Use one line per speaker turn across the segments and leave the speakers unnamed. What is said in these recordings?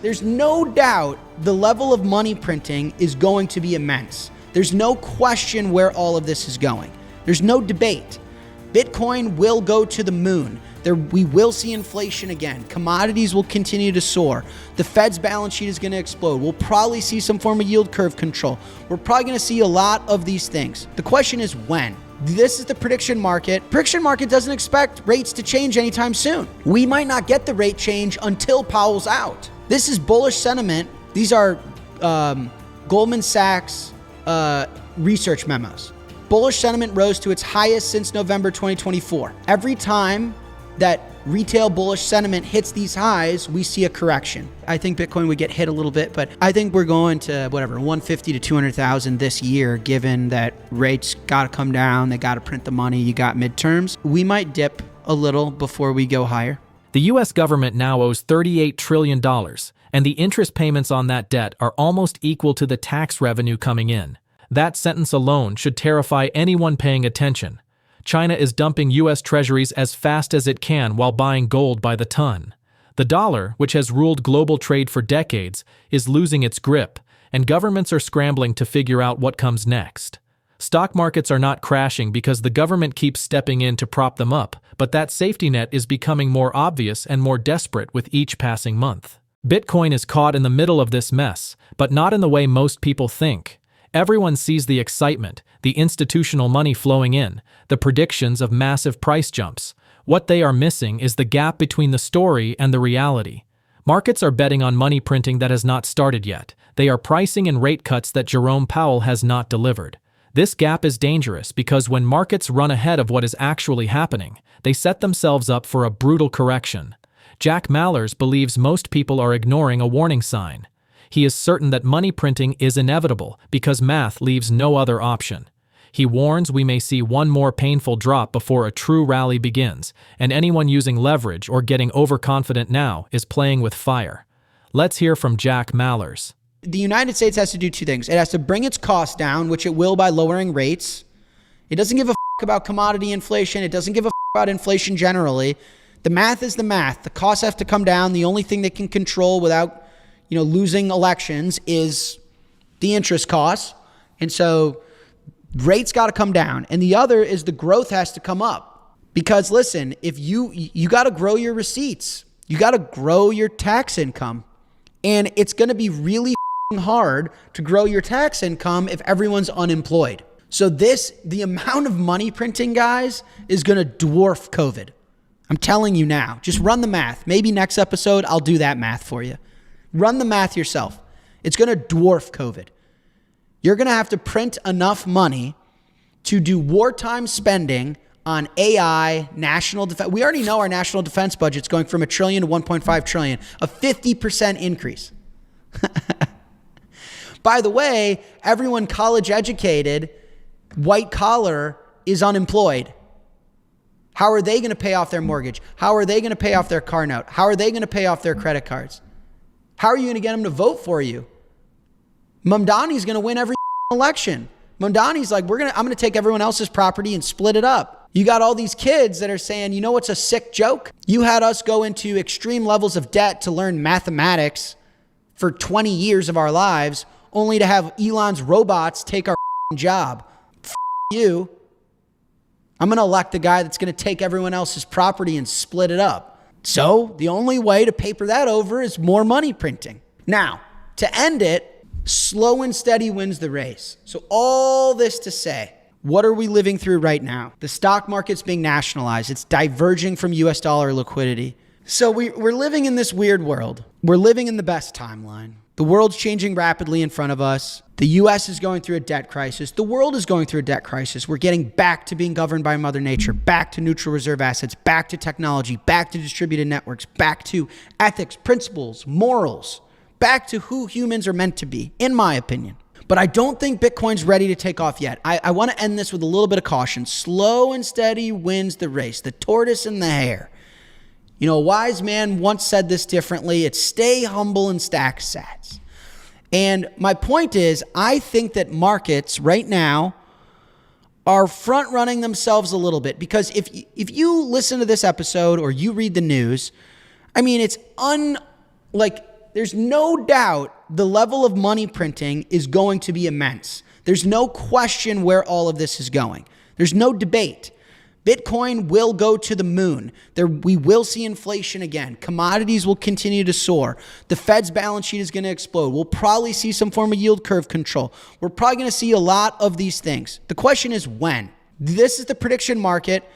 There's no doubt the level of money printing is going to be immense. There's no question where all of this is going. There's no debate. Bitcoin will go to the moon. We will see inflation again. Commodities will continue to soar. The Fed's balance sheet is going to explode. We'll probably see some form of yield curve control. We're probably going to see a lot of these things. The question is when. This is the prediction market. Prediction market doesn't expect rates to change anytime soon. We might not get the rate change until Powell's out. This is bullish sentiment. These are Goldman Sachs research memos. Bullish sentiment rose to its highest since November 2024. Every time that retail bullish sentiment hits these highs, we see a correction. I think Bitcoin would get hit a little bit, but I think we're going to 150 to 200,000 this year, given that rates got to come down, they got to print the money, you got midterms. We might dip a little before we go higher.
The U.S. government now owes $38 trillion, and the interest payments on that debt are almost equal to the tax revenue coming in. That sentence alone should terrify anyone paying attention. China is dumping U.S. treasuries as fast as it can while buying gold by the ton. The dollar, which has ruled global trade for decades, is losing its grip, and governments are scrambling to figure out what comes next. Stock markets are not crashing because the government keeps stepping in to prop them up, but that safety net is becoming more obvious and more desperate with each passing month. Bitcoin is caught in the middle of this mess, but not in the way most people think. Everyone sees the excitement, the institutional money flowing in, the predictions of massive price jumps. What they are missing is the gap between the story and the reality. Markets are betting on money printing that has not started yet. They are pricing in rate cuts that Jerome Powell has not delivered. This gap is dangerous because when markets run ahead of what is actually happening, they set themselves up for a brutal correction. Jack Mallers believes most people are ignoring a warning sign. He is certain that money printing is inevitable because math leaves no other option. He warns we may see one more painful drop before a true rally begins, and anyone using leverage or getting overconfident now is playing with fire. Let's hear from Jack Mallers.
The United States has to do two things. It has to bring its costs down, which it will by lowering rates. It doesn't give a about commodity inflation. It doesn't give a about inflation generally. The math is the math. The costs have to come down. The only thing they can control without losing elections is the interest costs. And so rates got to come down. And the other is the growth has to come up. Because listen, if you got to grow your receipts, you got to grow your tax income. And it's going to be really hard to grow your tax income if everyone's unemployed. So the amount of money printing, guys, is going to dwarf COVID. I'm telling you now, just run the math. Maybe next episode, I'll do that math for you. Run the math yourself. It's going to dwarf COVID. You're going to have to print enough money to do wartime spending on AI, national defense. We already know our national defense budget's going from $1 trillion to $1.5 trillion, a 50% increase. By the way, everyone college educated, white collar, is unemployed. How are they going to pay off their mortgage? How are they going to pay off their car note? How are they going to pay off their credit cards? How are you going to get them to vote for you? Mamdani's going to win every election. Mamdani's like, I'm going to take everyone else's property and split it up. You got all these kids that are saying, you know what's a sick joke? You had us go into extreme levels of debt to learn mathematics for 20 years of our lives, only to have Elon's robots take our job. You. I'm going to elect the guy that's going to take everyone else's property and split it up. So the only way to paper that over is more money printing. Now, to end it, slow and steady wins the race. So all this to say, what are we living through right now? The stock market's being nationalized. It's diverging from US dollar liquidity. So we're living in this weird world. We're living in the best timeline. The world's changing rapidly in front of us. The US is going through a debt crisis. The world is going through a debt crisis. We're getting back to being governed by Mother Nature, back to neutral reserve assets, back to technology, back to distributed networks, back to ethics, principles, morals, back to who humans are meant to be, in my opinion. But I don't think Bitcoin's ready to take off yet. I want to end this with a little bit of caution. Slow and steady wins the race, the tortoise and the hare. A wise man once said this differently. It's stay humble and stack sats. And my point is, I think that markets right now are front running themselves a little bit, because if you listen to this episode or you read the news, I mean, it's there's no doubt the level of money printing is going to be immense. There's no question where all of this is going. There's no debate. Bitcoin will go to the moon. We will see inflation again. Commodities will continue to soar. The Fed's balance sheet is going to explode. We'll probably see some form of yield curve control. We're probably going to see a lot of these things. The question is when. This is the prediction market.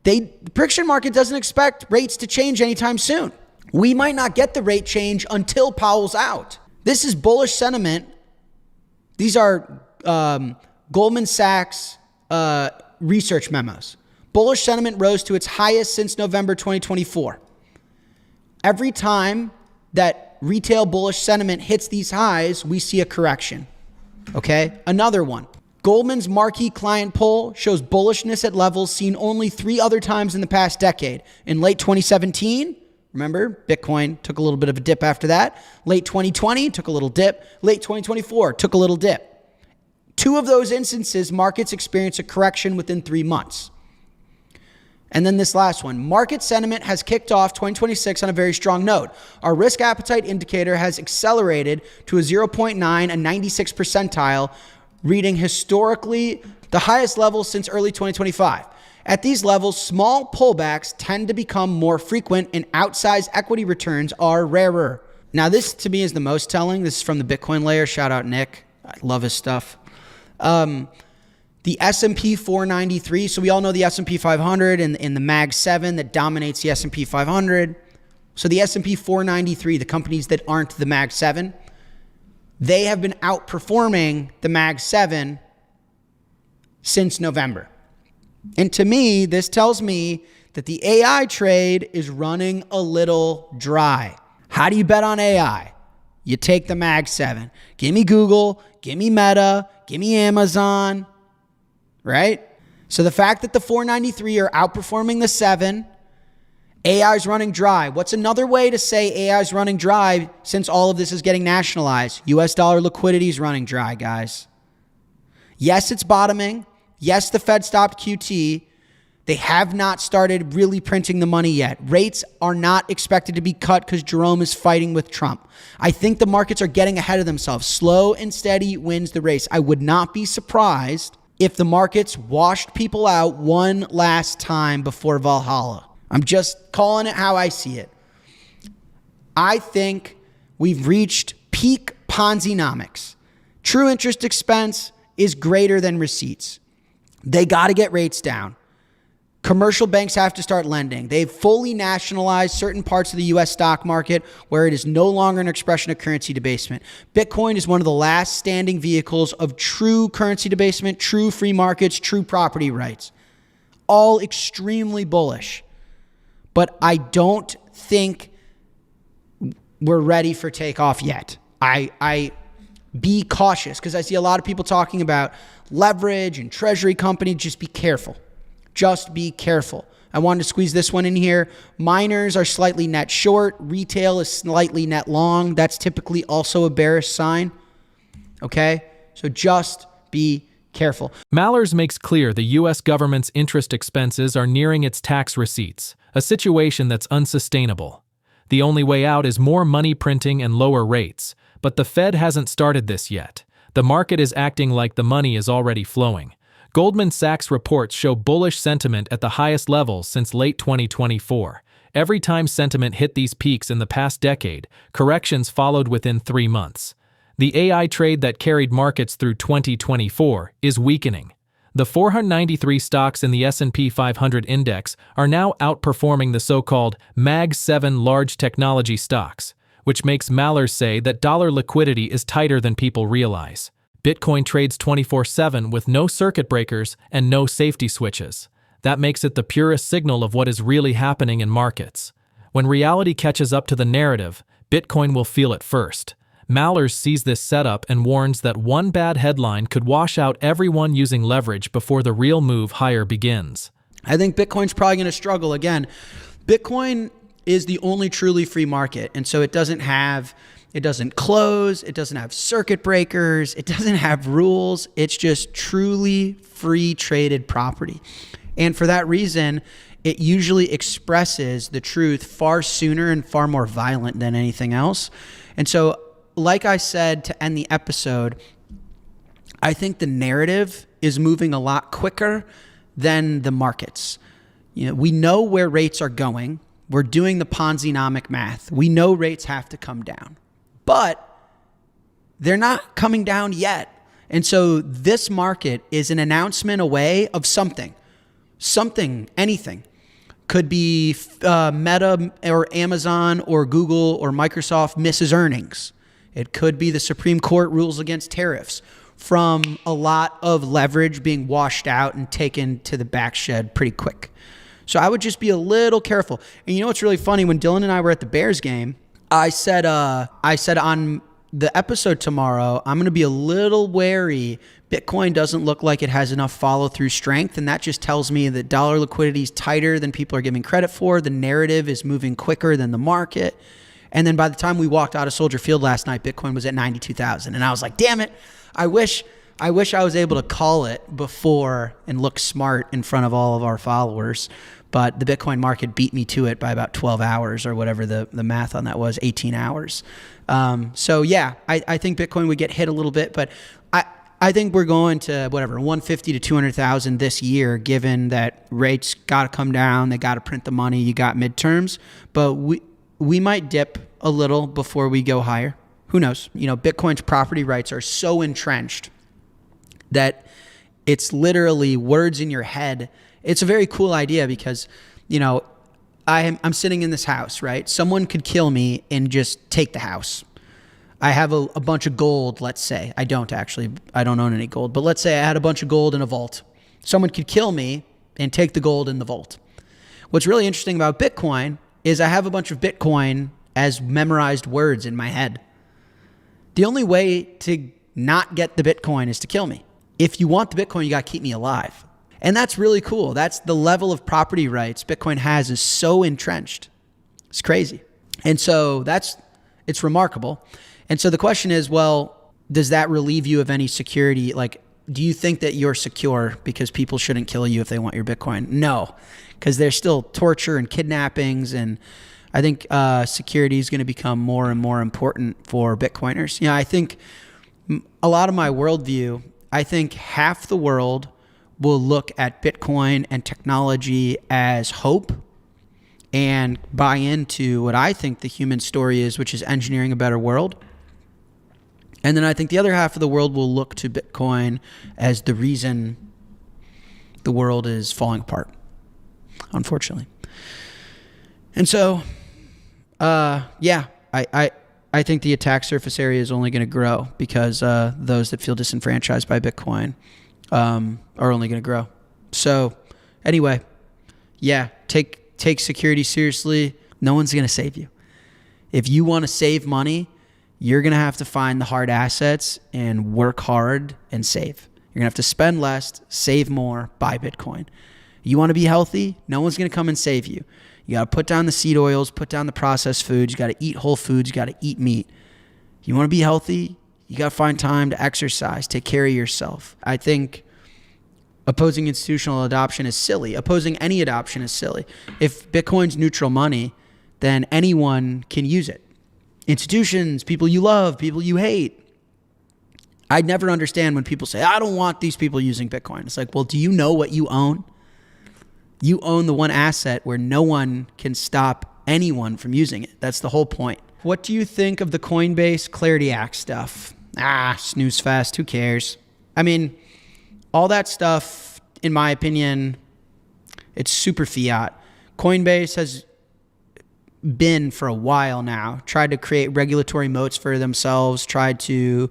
The prediction market doesn't expect rates to change anytime soon. We might not get the rate change until Powell's out. This is bullish sentiment. These are Goldman Sachs research memos. Bullish sentiment rose to its highest since November 2024. Every time that retail bullish sentiment hits these highs, we see a correction. Okay? Another one. Goldman's marquee client poll shows bullishness at levels seen only 3 other times in the past decade. In late 2017, remember, Bitcoin took a little bit of a dip after that. Late 2020, took a little dip. Late 2024, took a little dip. 2 of those instances, markets experienced a correction within 3 months. And then this last one, market sentiment has kicked off 2026 on a very strong note. Our risk appetite indicator has accelerated to a 0.9, a 96th percentile, reading historically the highest level since early 2025. At these levels, small pullbacks tend to become more frequent and outsized equity returns are rarer. Now, this to me is the most telling. This is from the Bitcoin layer. Shout out Nick. I love his stuff. The S&P 493, so we all know the S&P 500 and the Mag 7 that dominates the S&P 500. So the S&P 493, the companies that aren't the Mag 7, they have been outperforming the Mag 7 since November. And to me, this tells me that the AI trade is running a little dry. How do you bet on AI? You take the Mag 7. Give me Google, give me Meta, give me Amazon, right? So the fact that the 493 are outperforming the 7, AI is running dry. What's another way to say AI is running dry since all of this is getting nationalized? US dollar liquidity is running dry, guys. Yes, it's bottoming. Yes, the Fed stopped QT. They have not started really printing the money yet. Rates are not expected to be cut because Jerome is fighting with Trump. I think the markets are getting ahead of themselves. Slow and steady wins the race. I would not be surprised if the markets washed people out one last time before Valhalla. I'm just calling it how I see it. I think we've reached peak ponzenomics. True interest expense is greater than receipts. They got to get rates down. Commercial banks have to start lending. They've fully nationalized certain parts of the U.S. stock market where it is no longer an expression of currency debasement. Bitcoin is one of the last standing vehicles of true currency debasement, true free markets, true property rights. All extremely bullish. But I don't think we're ready for takeoff yet. I be cautious because I see a lot of people talking about leverage and treasury company. Just be careful. Just be careful. I wanted to squeeze this one in here. Miners are slightly net short. Retail is slightly net long. That's typically also a bearish sign. Okay? So just be careful.
Mallers makes clear the U.S. government's interest expenses are nearing its tax receipts, a situation that's unsustainable. The only way out is more money printing and lower rates, but the Fed hasn't started this yet. The market is acting like the money is already flowing. Goldman Sachs reports show bullish sentiment at the highest levels since late 2024. Every time sentiment hit these peaks in the past decade, corrections followed within 3 months. The AI trade that carried markets through 2024 is weakening. The 493 stocks in the S&P 500 index are now outperforming the so-called Mag 7 large technology stocks, which makes Mallers say that dollar liquidity is tighter than people realize. Bitcoin trades 24/7 with no circuit breakers and no safety switches. That makes it the purest signal of what is really happening in markets. When reality catches up to the narrative, Bitcoin will feel it first. Mallers sees this setup and warns that one bad headline could wash out everyone using leverage before the real move higher begins.
I think Bitcoin's probably going to struggle again. Bitcoin is the only truly free market, and so it doesn't close, it doesn't have circuit breakers, it doesn't have rules. It's just truly free traded property. And for that reason, it usually expresses the truth far sooner and far more violent than anything else. And so, like I said to end the episode, I think the narrative is moving a lot quicker than the markets. We know where rates are going. We're doing the ponzenomic math. We know rates have to come down, but they're not coming down yet. And so this market is an announcement away of something, anything. Could be Meta or Amazon or Google or Microsoft misses earnings. It could be the Supreme Court rules against tariffs from a lot of leverage being washed out and taken to the back shed pretty quick. So I would just be a little careful. And you know what's really funny? When Dylan and I were at the Bears game, I said on the episode tomorrow, I'm going to be a little wary. Bitcoin doesn't look like it has enough follow-through strength, and that just tells me that dollar liquidity is tighter than people are giving credit for. The narrative is moving quicker than the market. And then by the time we walked out of Soldier Field last night, Bitcoin was at 92,000. And I was like, damn it. I wish I was able to call it before and look smart in front of all of our followers. But the Bitcoin market beat me to it by about 12 hours or whatever the math on that was, 18 hours. So yeah, I think Bitcoin would get hit a little bit, but I think we're going to 150 to 200,000 this year, given that rates got to come down. They got to print the money. You got midterms, but we might dip a little before we go higher. Who knows? Bitcoin's property rights are so entrenched that it's literally words in your head. It's a very cool idea because, I'm sitting in this house, right? Someone could kill me and just take the house. I have a bunch of gold, let's say. I don't own any gold, but let's say I had a bunch of gold in a vault. Someone could kill me and take the gold in the vault. What's really interesting about Bitcoin is I have a bunch of Bitcoin as memorized words in my head. The only way to not get the Bitcoin is to kill me. If you want the Bitcoin, you got to keep me alive. And that's really cool. That's the level of property rights Bitcoin has is so entrenched. It's crazy. And so it's remarkable. And so the question is, well, does that relieve you of any security? Like, do you think that you're secure because people shouldn't kill you if they want your Bitcoin? No, because there's still torture and kidnappings. And I think security is going to become more and more important for Bitcoiners. I think a lot of my worldview, I think half the world will look at Bitcoin and technology as hope and buy into what I think the human story is, which is engineering a better world. And then I think the other half of the world will look to Bitcoin as the reason the world is falling apart, unfortunately. And so, I think the attack surface area is only going to grow because those that feel disenfranchised by Bitcoin are only going to grow. So anyway, take security seriously. No one's going to save you. If you want to save money, you're going to have to find the hard assets and work hard and save. You're going to have to spend less, save more, buy Bitcoin. You want to be healthy? No one's going to come and save you. You got to put down the seed oils, put down the processed foods. You got to eat whole foods. You got to eat meat. You want to be healthy? You got to find time to exercise, take care of yourself. I think opposing institutional adoption is silly. Opposing any adoption is silly. If Bitcoin's neutral money, then anyone can use it. Institutions, people you love, people you hate. I never understand when people say, I don't want these people using Bitcoin. It's like, well, do you know what you own? You own the one asset where no one can stop anyone from using it. That's the whole point. What do you think of the Coinbase Clarity Act stuff? Snooze fest. Who cares? I mean, all that stuff, in my opinion, it's super fiat. Coinbase has been for a while now, tried to create regulatory moats for themselves, tried to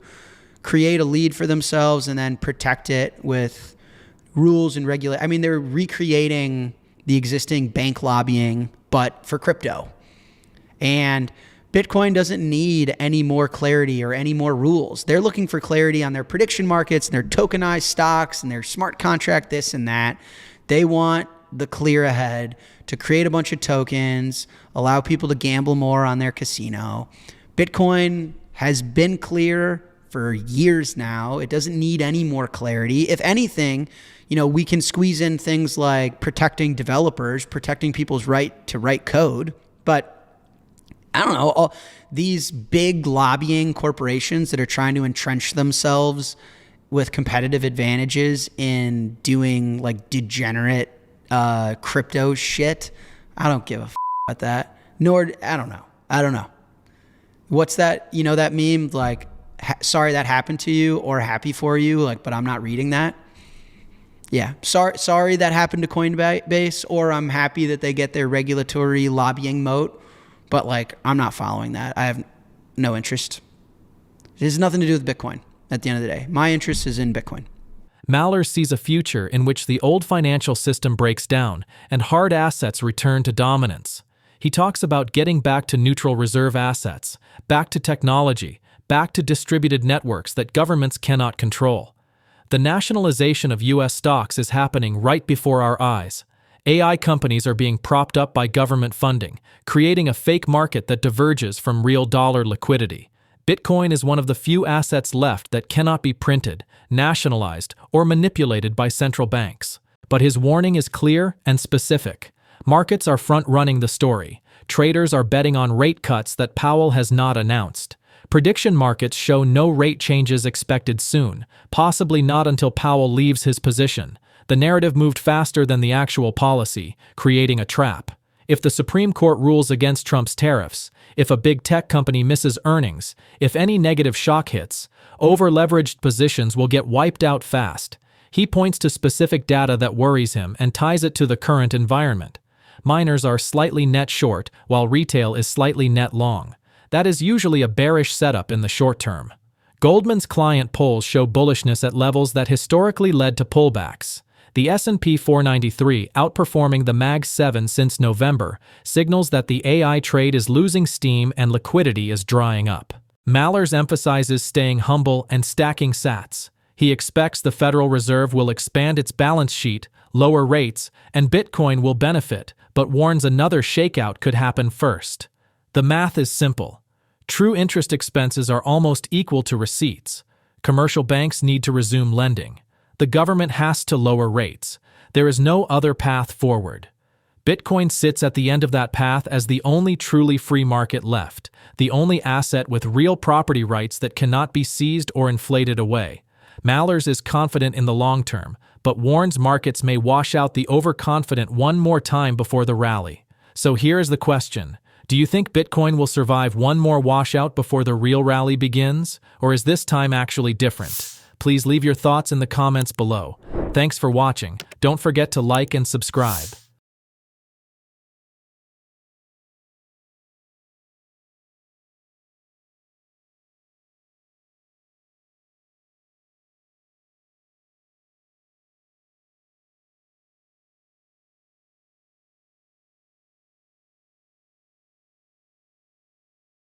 create a lead for themselves and then protect it with rules and regulate. I mean, they're recreating the existing bank lobbying, but for crypto. And Bitcoin doesn't need any more clarity or any more rules. They're looking for clarity on their prediction markets and their tokenized stocks and their smart contract, this and that. They want the clear ahead to create a bunch of tokens, allow people to gamble more on their casino. Bitcoin has been clear for years now. It doesn't need any more clarity. If anything, we can squeeze in things like protecting developers, protecting people's right to write code. But I don't know, all these big lobbying corporations that are trying to entrench themselves with competitive advantages in doing like degenerate crypto shit. I don't give a about that. Nor, I don't know. What's that, that meme, like, sorry that happened to you, or happy for you, like, but I'm not reading that. Yeah, sorry that happened to Coinbase, or I'm happy that they get their regulatory lobbying moat, but like, I'm not following that. I have no interest. It has nothing to do with Bitcoin at the end of the day. My interest is in Bitcoin.
Mallers sees a future in which the old financial system breaks down and hard assets return to dominance. He talks about getting back to neutral reserve assets, back to technology, back to distributed networks that governments cannot control. The nationalization of U.S. stocks is happening right before our eyes. AI companies are being propped up by government funding, creating a fake market that diverges from real dollar liquidity. Bitcoin is one of the few assets left that cannot be printed, nationalized, or manipulated by central banks. But his warning is clear and specific. Markets are front-running the story. Traders are betting on rate cuts that Powell has not announced. Prediction markets show no rate changes expected soon, possibly not until Powell leaves his position. The narrative moved faster than the actual policy, creating a trap. If the Supreme Court rules against Trump's tariffs, if a big tech company misses earnings, if any negative shock hits, over-leveraged positions will get wiped out fast. He points to specific data that worries him and ties it to the current environment. Miners are slightly net short, while retail is slightly net long. That is usually a bearish setup in the short term. Goldman's client polls show bullishness at levels that historically led to pullbacks. The S&P 493 outperforming the Mag 7 since November signals that the AI trade is losing steam and liquidity is drying up. Mallers emphasizes staying humble and stacking sats. He expects the Federal Reserve will expand its balance sheet, lower rates, and Bitcoin will benefit, but warns another shakeout could happen first. The math is simple. True interest expenses are almost equal to receipts. Commercial banks need to resume lending. The government has to lower rates. There is no other path forward. Bitcoin sits at the end of that path as the only truly free market left, the only asset with real property rights that cannot be seized or inflated away. Mallers is confident in the long term, but warns markets may wash out the overconfident one more time before the rally. So here is the question. Do you think Bitcoin will survive one more washout before the real rally begins? Or is this time actually different? Please leave your thoughts in the comments below. Thanks for watching. Don't forget to like and subscribe.